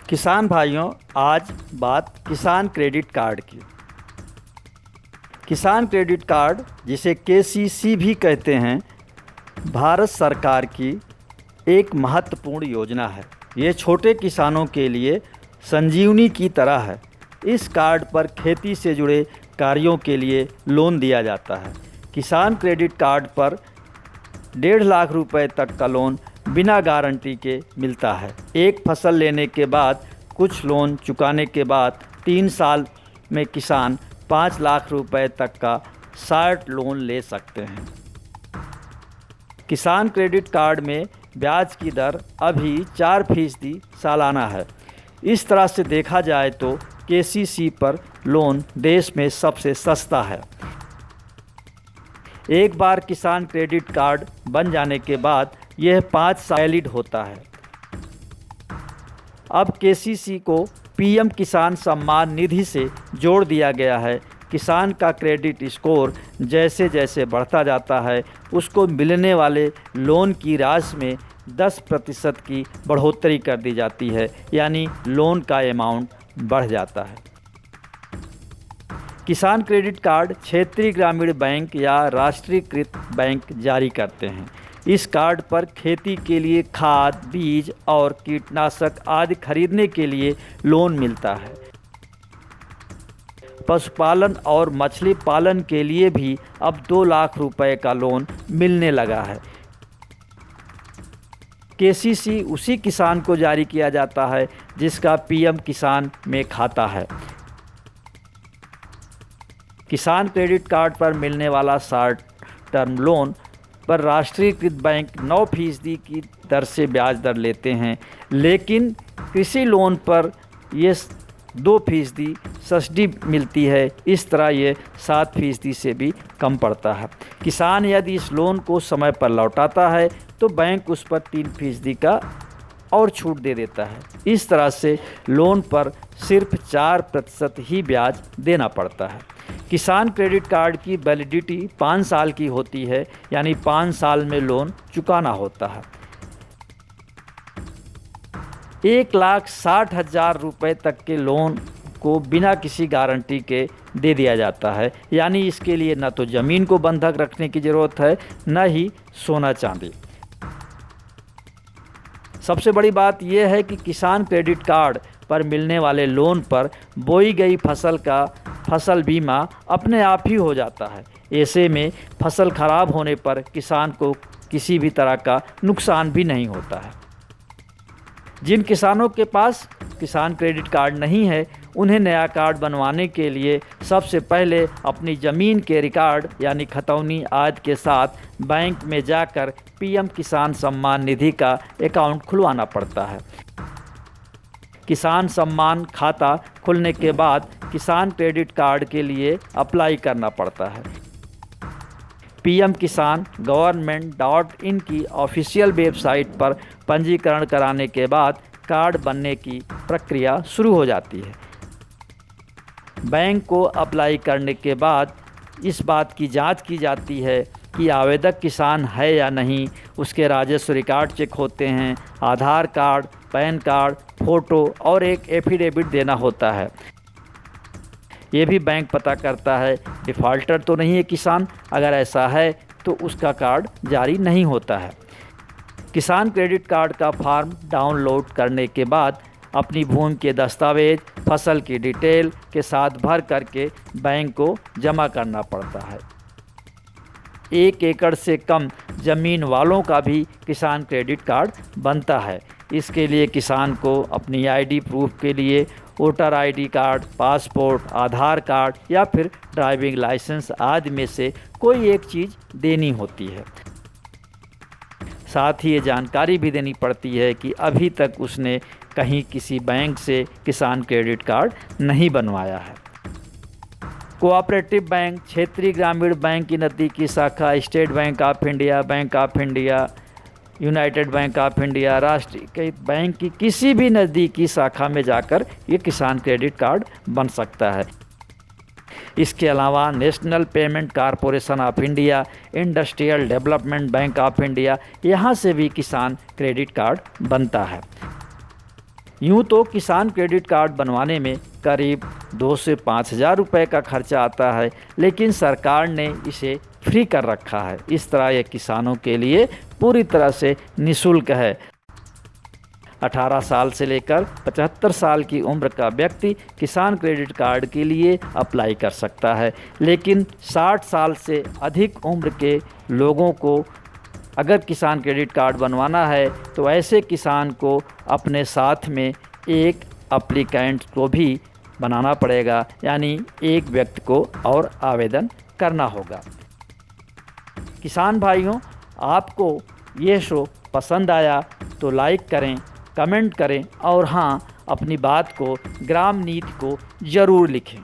किसान भाइयों, आज बात किसान क्रेडिट कार्ड की। किसान क्रेडिट कार्ड, जिसे केसीसी भी कहते हैं, भारत सरकार की एक महत्वपूर्ण योजना है। ये छोटे किसानों के लिए संजीवनी की तरह है। इस कार्ड पर खेती से जुड़े कार्यों के लिए लोन दिया जाता है। किसान क्रेडिट कार्ड पर 1.5 लाख रुपए तक का लोन बिना गारंटी के मिलता है। एक फसल लेने के बाद कुछ लोन चुकाने के बाद 3 साल में किसान 5 लाख रुपए तक का शॉर्ट लोन ले सकते हैं। किसान क्रेडिट कार्ड में ब्याज की दर अभी 4% सालाना है। इस तरह से देखा जाए तो केसीसी पर लोन देश में सबसे सस्ता है। एक बार किसान क्रेडिट कार्ड बन जाने के बाद यह 5 साल वैलिड होता है। अब केसीसी को पीएम किसान सम्मान निधि से जोड़ दिया गया है। किसान का क्रेडिट स्कोर जैसे जैसे बढ़ता जाता है, उसको मिलने वाले लोन की राशि में 10% की बढ़ोतरी कर दी जाती है, यानी लोन का अमाउंट बढ़ जाता है। किसान क्रेडिट कार्ड क्षेत्रीय ग्रामीण बैंक या राष्ट्रीयकृत बैंक जारी करते हैं। इस कार्ड पर खेती के लिए खाद, बीज और कीटनाशक आदि खरीदने के लिए लोन मिलता है। पशुपालन और मछली पालन के लिए भी अब 2 लाख रुपए का लोन मिलने लगा है। केसीसी उसी किसान को जारी किया जाता है जिसका पीएम किसान में खाता है। किसान क्रेडिट कार्ड पर मिलने वाला शॉर्ट टर्म लोन पर राष्ट्रीयकृत बैंक 9% की दर से ब्याज दर लेते हैं, लेकिन कृषि लोन पर ये 2% सब्सिडी मिलती है। इस तरह ये 7% से भी कम पड़ता है। किसान यदि इस लोन को समय पर लौटाता है तो बैंक उस पर 3% का और छूट दे देता है। इस तरह से लोन पर सिर्फ 4% ही ब्याज देना पड़ता है। किसान क्रेडिट कार्ड की वैलिडिटी 5 साल की होती है, यानी 5 साल में लोन चुकाना होता है। 1,60,000 रुपये तक के लोन को बिना किसी गारंटी के दे दिया जाता है, यानी इसके लिए न तो ज़मीन को बंधक रखने की ज़रूरत है, न ही सोना चांदी। सबसे बड़ी बात यह है कि किसान क्रेडिट कार्ड पर मिलने वाले लोन पर बोई गई फसल का फसल बीमा अपने आप ही हो जाता है। ऐसे में फसल खराब होने पर किसान को किसी भी तरह का नुकसान भी नहीं होता है। जिन किसानों के पास किसान क्रेडिट कार्ड नहीं है, उन्हें नया कार्ड बनवाने के लिए सबसे पहले अपनी ज़मीन के रिकॉर्ड यानी खतौनी आदि के साथ बैंक में जाकर पीएम किसान सम्मान निधि का अकाउंट खुलवाना पड़ता है। किसान सम्मान खाता खुलने के बाद किसान क्रेडिट कार्ड के लिए अप्लाई करना पड़ता है। पीएम किसान government.in की ऑफिशियल वेबसाइट पर पंजीकरण कराने के बाद कार्ड बनने की प्रक्रिया शुरू हो जाती है। बैंक को अप्लाई करने के बाद इस बात की जांच की जाती है कि आवेदक किसान है या नहीं। उसके राजस्व रिकॉर्ड चेक होते हैं, आधार कार्ड, पैन कार्ड, फ़ोटो और एक एफिडेविट देना होता है। ये भी बैंक पता करता है डिफ़ॉल्टर तो नहीं है किसान। अगर ऐसा है तो उसका कार्ड जारी नहीं होता है। किसान क्रेडिट कार्ड का फॉर्म डाउनलोड करने के बाद अपनी भूमि के दस्तावेज, फसल की डिटेल के साथ भर करके बैंक को जमा करना पड़ता है। 1 एकड़ से कम ज़मीन वालों का भी किसान क्रेडिट कार्ड बनता है। इसके लिए किसान को अपनी आईडी प्रूफ के लिए वोटर आईडी कार्ड, पासपोर्ट, आधार कार्ड या फिर ड्राइविंग लाइसेंस आदि में से कोई एक चीज़ देनी होती है। साथ ही ये जानकारी भी देनी पड़ती है कि अभी तक उसने कहीं किसी बैंक से किसान क्रेडिट कार्ड नहीं बनवाया है। कोऑपरेटिव बैंक, क्षेत्रीय ग्रामीण बैंक की नज़दीकी शाखा, state bank of India, bank of India, United bank of India, राष्ट्रीय बैंक की किसी भी नज़दीकी शाखा में जाकर ये किसान क्रेडिट कार्ड बन सकता है। इसके अलावा national payment corporation of India, industrial development bank of India, यहाँ से भी किसान क्रेडिट कार्ड बनता है। यूँ तो किसान क्रेडिट कार्ड बनवाने में करीब 2 से 5 हज़ार रुपये का खर्चा आता है, लेकिन सरकार ने इसे फ्री कर रखा है। इस तरह यह किसानों के लिए पूरी तरह से निःशुल्क है। 18 साल से लेकर 75 साल की उम्र का व्यक्ति किसान क्रेडिट कार्ड के लिए अप्लाई कर सकता है, लेकिन 60 साल से अधिक उम्र के लोगों को अगर किसान क्रेडिट कार्ड बनवाना है तो ऐसे किसान को अपने साथ में एक एप्लीकेंट को भी बनाना पड़ेगा, यानी एक व्यक्ति को और आवेदन करना होगा। किसान भाइयों, आपको ये शो पसंद आया तो लाइक करें, कमेंट करें और हाँ, अपनी बात को ग्राम नीति को ज़रूर लिखें।